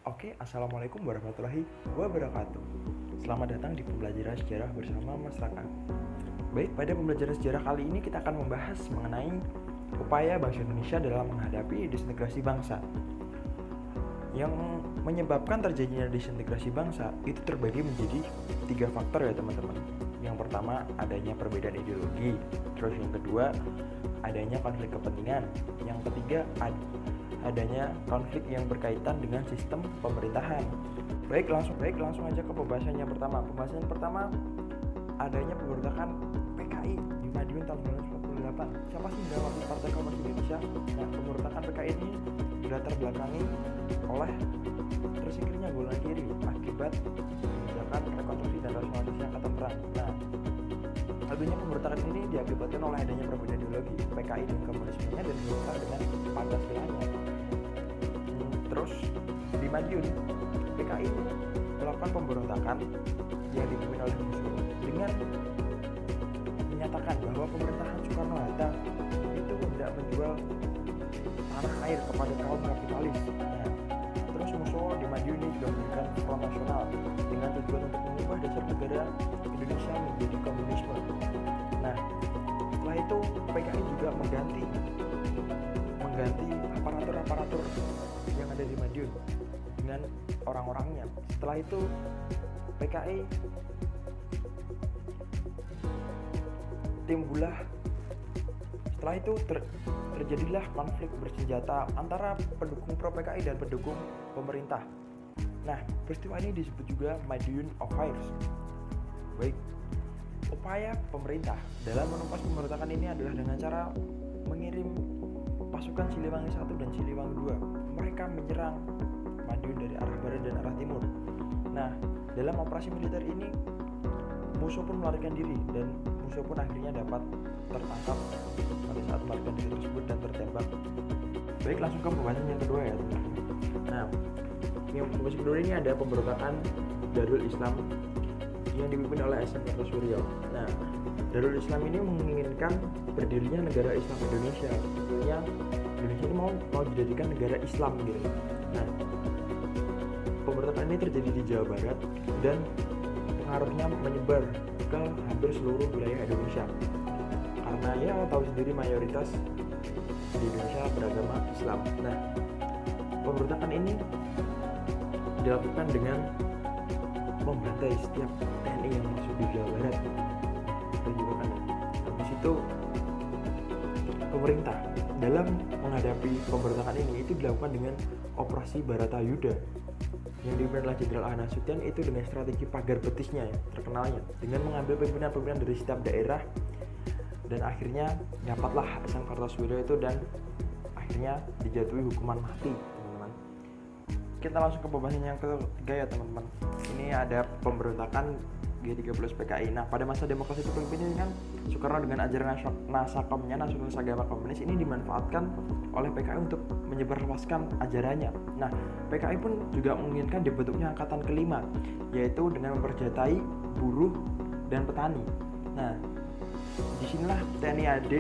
Oke, Assalamualaikum warahmatullahi wabarakatuh. Selamat datang di pembelajaran sejarah bersama Mas Raka. Baik, pada pembelajaran sejarah kali ini kita akan membahas mengenai upaya bangsa Indonesia dalam menghadapi disintegrasi bangsa. Yang menyebabkan terjadinya disintegrasi bangsa itu terbagi menjadi 3 faktor ya teman-teman. Yang pertama adanya perbedaan ideologi, terus yang kedua adanya konflik kepentingan, yang ketiga adanya konflik yang berkaitan dengan sistem pemerintahan. Baik, langsung aja ke pembahasannya pertama. Pembahasan pertama adanya pemberontakan PKI di Madiun tahun 1948. Siapa sih yang wakil Partai Komunis Indonesia? Nah, pemberontakan PKI ini dilatar belakangi oleh tersingkirnya golongan kiri akibat kebijakan rekonstruksi dan rasionalisasi angkatan perang. Nah, adanya pemberontakan ini diakibatkan oleh adanya perbedaan ideologi PKI dan komunismenya dan dilakukan dengan Pancasilanya. Terus di Madiun, PKI melakukan pemberontakan yang dipimpin oleh Gus Dur dengan menyatakan bahwa pemerintahan Soekarno-Hatta itu tidak menjual tanah air kepada kaum kapitalis. Nah, terus musuh di Madiun ini juga memberikan Front Nasional dengan tujuan untuk mengubah dasar negara Indonesia menjadi komunisme. Nah, setelah itu PKI juga mengganti aparatur yang ada di Madiun dengan orang-orangnya. Setelah itu PKI terjadilah konflik bersenjata antara pendukung pro PKI dan pendukung pemerintah. Nah, peristiwa ini disebut juga Madiun of Fires. Baik, upaya pemerintah dalam menumpas pemberontakan ini adalah dengan cara mengirim pasukan Siliwangi 1 dan Siliwangi 2. Mereka menyerang Madiun dari arah barat dan arah timur. Nah, dalam operasi militer ini musuh pun melarikan diri dan musuh pun akhirnya dapat tertangkap pada saat melarikan diri tersebut dan tertembak. Baik, langsung ke pembahasan yang kedua ya teman-teman. Nah, yang pembahasan kedua ini ada pemberontakan Darul Islam yang dipimpin oleh SM Kartosuryo. Nah, Darul Islam ini menginginkan berdirinya negara Islam Indonesia. Tentunya Indonesia ini mau dijadikan negara Islam gitu. Nah, pemberontakan ini terjadi di Jawa Barat dan pengaruhnya menyebar ke hampir seluruh wilayah Indonesia. Karena ya tahu sendiri mayoritas di Indonesia beragama Islam. Nah, pemberontakan ini dilakukan dengan membantai setiap TNI yang masuk di Jawa Barat. Habis itu pemerintah dalam menghadapi pemberontakan ini itu dilakukan dengan operasi Baratayuda yang dipimpin oleh Jenderal A. Nasution itu dengan strategi pagar betisnya ya, terkenalnya dengan mengambil pimpinan-pimpinan dari setiap daerah dan akhirnya dapatlah SM Kartosuryo itu dan akhirnya dijatuhi hukuman mati teman-teman. Kita langsung ke pembahasan yang ketiga ya teman-teman. Ini ada pemberontakan G30 PKI. Nah, pada masa demokrasi terpimpin ini kan Soekarno dengan ajaran nasakomnya nasionalis agama komunis ini dimanfaatkan oleh PKI untuk menyebarluaskan ajarannya. Nah, PKI pun juga menginginkan dibentuknya angkatan kelima, yaitu dengan memperjatai buruh dan petani. Nah, disinilah TNI AD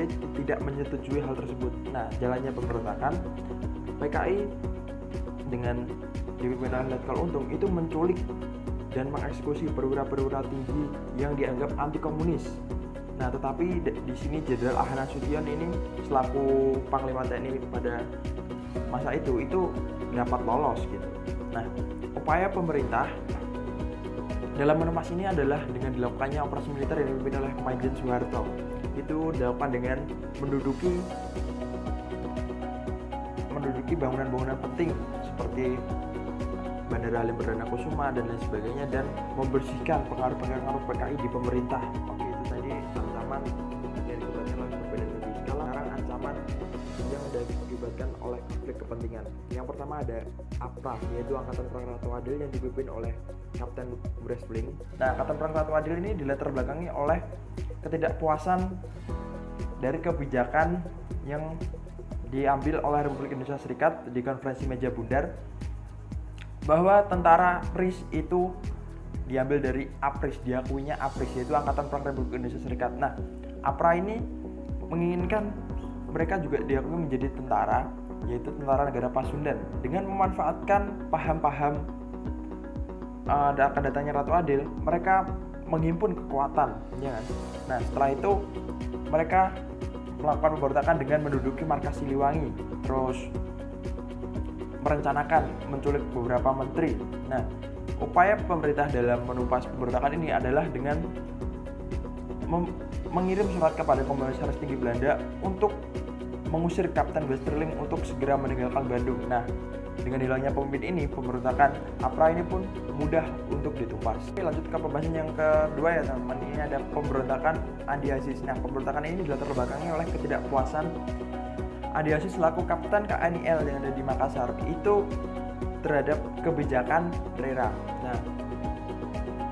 tidak menyetujui hal tersebut. Nah, jalannya pemberontakan PKI dengan dipimpin oleh Letkol Untung itu menculik dan mengeksekusi perwira-perwira tinggi yang dianggap anti komunis. Nah, tetapi di sini Jenderal A. Nasution ini selaku Panglima TNI pada masa itu dapat lolos gitu. Nah, upaya pemerintah dalam menumpas ini adalah dengan dilakukannya operasi militer yang dipimpin oleh Majen Soeharto. Itu dilakukan dengan menduduki bangunan-bangunan penting seperti Bandara Halim Perdana Kusuma dan lain sebagainya dan membersihkan pengaruh-pengaruh PKI di pemerintah. Oke, itu tadi ancaman yang diakibatkan oleh perbedaan ideologi. Sekarang ancaman yang diakibatkan oleh konflik kepentingan. Yang pertama ada APRA, yaitu Angkatan Perang Ratu Adil yang dipimpin oleh Kapten Wrestling. Nah, Angkatan Perang Ratu Adil ini dilatar belakangi oleh ketidakpuasan dari kebijakan yang diambil oleh Republik Indonesia Serikat di konferensi meja bundar bahwa tentara PRIS itu diambil dari APRIS, diakuinya APRIS yaitu Angkatan Perang Republik Indonesia Serikat. Nah, APRA ini menginginkan mereka juga diakui menjadi tentara yaitu Tentara Negara Pasundan, dengan memanfaatkan paham-paham akan datangnya Ratu Adil. Mereka menghimpun kekuatan, ya kan? Nah, setelah itu mereka melakukan pemberontakan dengan menduduki markas Siliwangi, terus merencanakan menculik beberapa menteri. Nah, upaya pemerintah dalam menumpas pemberontakan ini adalah dengan mengirim surat kepada Komisaris Tinggi Belanda untuk mengusir Kapten Westerling untuk segera meninggalkan Bandung. Nah, dengan hilangnya pemimpin ini, pemberontakan APRA ini pun mudah untuk ditumpas. Oke, lanjut ke pembahasan yang kedua ya teman-teman. Ini ada pemberontakan Andi Aziz. Nah, pemberontakan ini dilatar belakangi oleh ketidakpuasan Andi Aziz selaku Kapten KNIL yang ada di Makassar itu terhadap kebijakan Rera. Nah,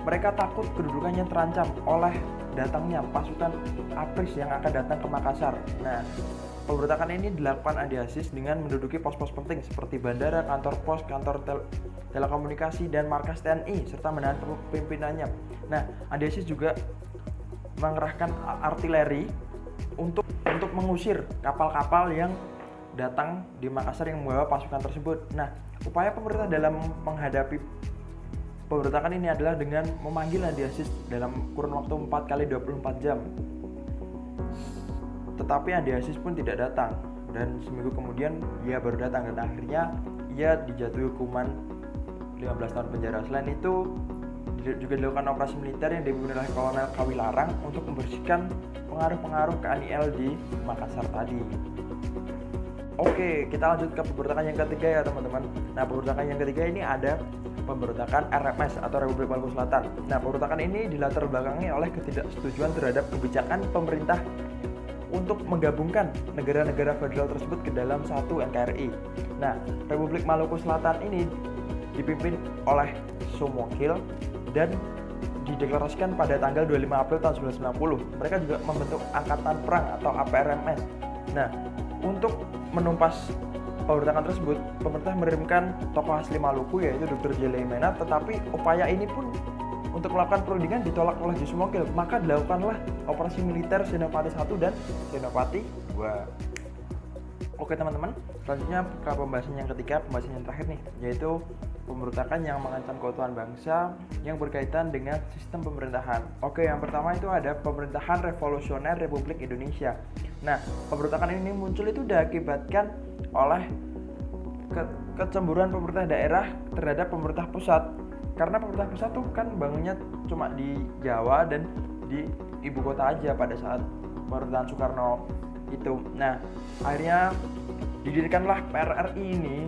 mereka takut kedudukannya terancam oleh datangnya pasukan APRIS yang akan datang ke Makassar. Nah, pemberontakan ini dilakukan Andi Aziz dengan menduduki pos-pos penting seperti bandara, kantor pos, kantor telekomunikasi, dan markas TNI, serta menahan pimpinannya. Nah, Andi Aziz juga mengerahkan artileri untuk mengusir kapal-kapal yang datang di Makassar yang membawa pasukan tersebut. Nah, upaya pemerintah dalam menghadapi pemberontakan ini adalah dengan memanggil Andi Aziz dalam kurun waktu 4x24 jam. Tetapi Andi Aziz pun tidak datang, dan seminggu kemudian ia baru datang, dan akhirnya ia dijatuhi hukuman 15 tahun penjara. Selain itu juga dilakukan operasi militer yang dipimpin oleh Kolonel Kawilarang untuk membersihkan pengaruh-pengaruh KNIL di Makassar tadi. Oke, kita lanjut ke pemberontakan yang ketiga ya teman-teman. Nah, pemberontakan yang ketiga ini ada pemberontakan RMS atau Republik Maluku Selatan. Nah, pemberontakan ini dilatar belakangi oleh ketidaksetujuan terhadap kebijakan pemerintah untuk menggabungkan negara-negara federal tersebut ke dalam satu NKRI. Nah, Republik Maluku Selatan ini dipimpin oleh Somokhil dan dideklarasikan pada tanggal 25 April tahun 1990. Mereka juga membentuk Angkatan Perang atau APRMS. Nah, untuk menumpas pemberontakan tersebut, pemerintah mengirimkan tokoh asli Maluku yaitu Dr. Jelemena, tetapi upaya ini pun untuk melakukan perundingan ditolak oleh Somokhil. Maka dilakukanlah operasi militer Senopati 1 dan Senopati 2. Oke teman-teman, selanjutnya ke pembahasan yang ketiga, pembahasan yang terakhir nih, yaitu pemberontakan yang mengancam keutuhan bangsa yang berkaitan dengan sistem pemerintahan. Oke, yang pertama itu ada pemerintahan revolusioner Republik Indonesia. Nah, pemberontakan ini muncul itu diakibatkan oleh kecemburuan pemerintah daerah terhadap pemerintah pusat. Karena pemerintah pusat tuh kan bangunnya cuma di Jawa dan di ibu kota aja pada saat pemerintahan Soekarno itu. Nah, akhirnya didirikanlah PRRI ini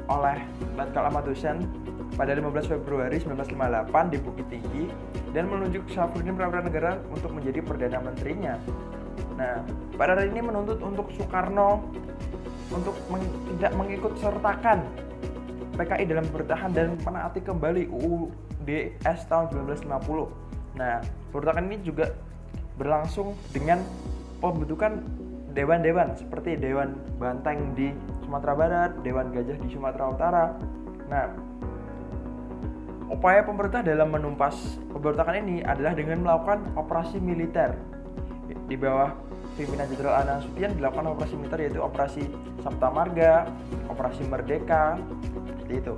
oleh Letkol Ahmad Hussein pada 15 Februari 1958 di Bukit Tinggi dan menunjuk Syafruddin Prapanegara untuk menjadi Perdana Menterinya. Nah, PRRI ini menuntut untuk Soekarno untuk tidak mengikut sertakan PKI dalam pemerintahan dan menaati kembali UUD S tahun 1950. Nah, pemberontakan ini juga berlangsung dengan pembentukan dewan-dewan seperti Dewan Banteng di Sumatera Barat, Dewan Gajah di Sumatera Utara. Nah, upaya pemerintah dalam menumpas pemberontakan ini adalah dengan melakukan operasi militer. Di bawah pimpinan Jenderal Anang Nasution dilakukan operasi militer yaitu Operasi Sabta Marga, Operasi Merdeka, seperti itu.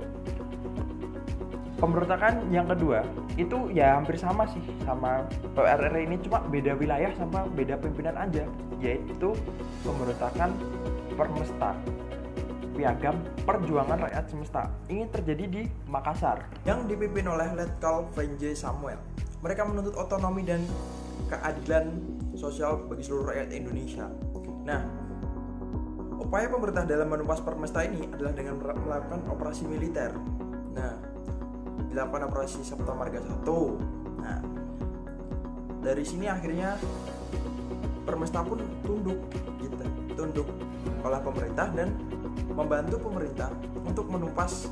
Pemberontakan yang kedua itu ya hampir sama sih sama PRRI ini, cuma beda wilayah sama beda pimpinan aja, yaitu pemberontakan Permesta, Piagam Perjuangan Rakyat Semesta. Ini terjadi di Makassar yang dipimpin oleh Letkol V.J. Samuel. Mereka menuntut otonomi dan keadilan sosial bagi seluruh rakyat Indonesia. Nah, upaya pemerintah dalam menumpas Permesta ini adalah dengan melakukan operasi militer. Nah, dilakukan operasi Sabta Marga 1. Nah, dari sini akhirnya Permesta pun tunduk oleh pemerintah dan membantu pemerintah untuk menumpas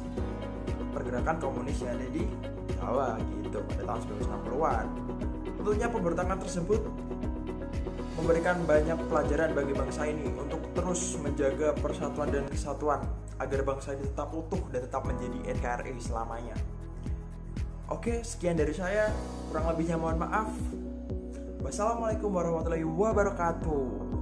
pergerakan komunis yang ada di Jawa gitu pada tahun 1960-an. Tentunya pemberontakan tersebut memberikan banyak pelajaran bagi bangsa ini untuk terus menjaga persatuan dan kesatuan agar bangsa ini tetap utuh dan tetap menjadi NKRI selamanya. Oke, sekian dari saya. Kurang lebihnya mohon maaf. Wassalamualaikum warahmatullahi wabarakatuh.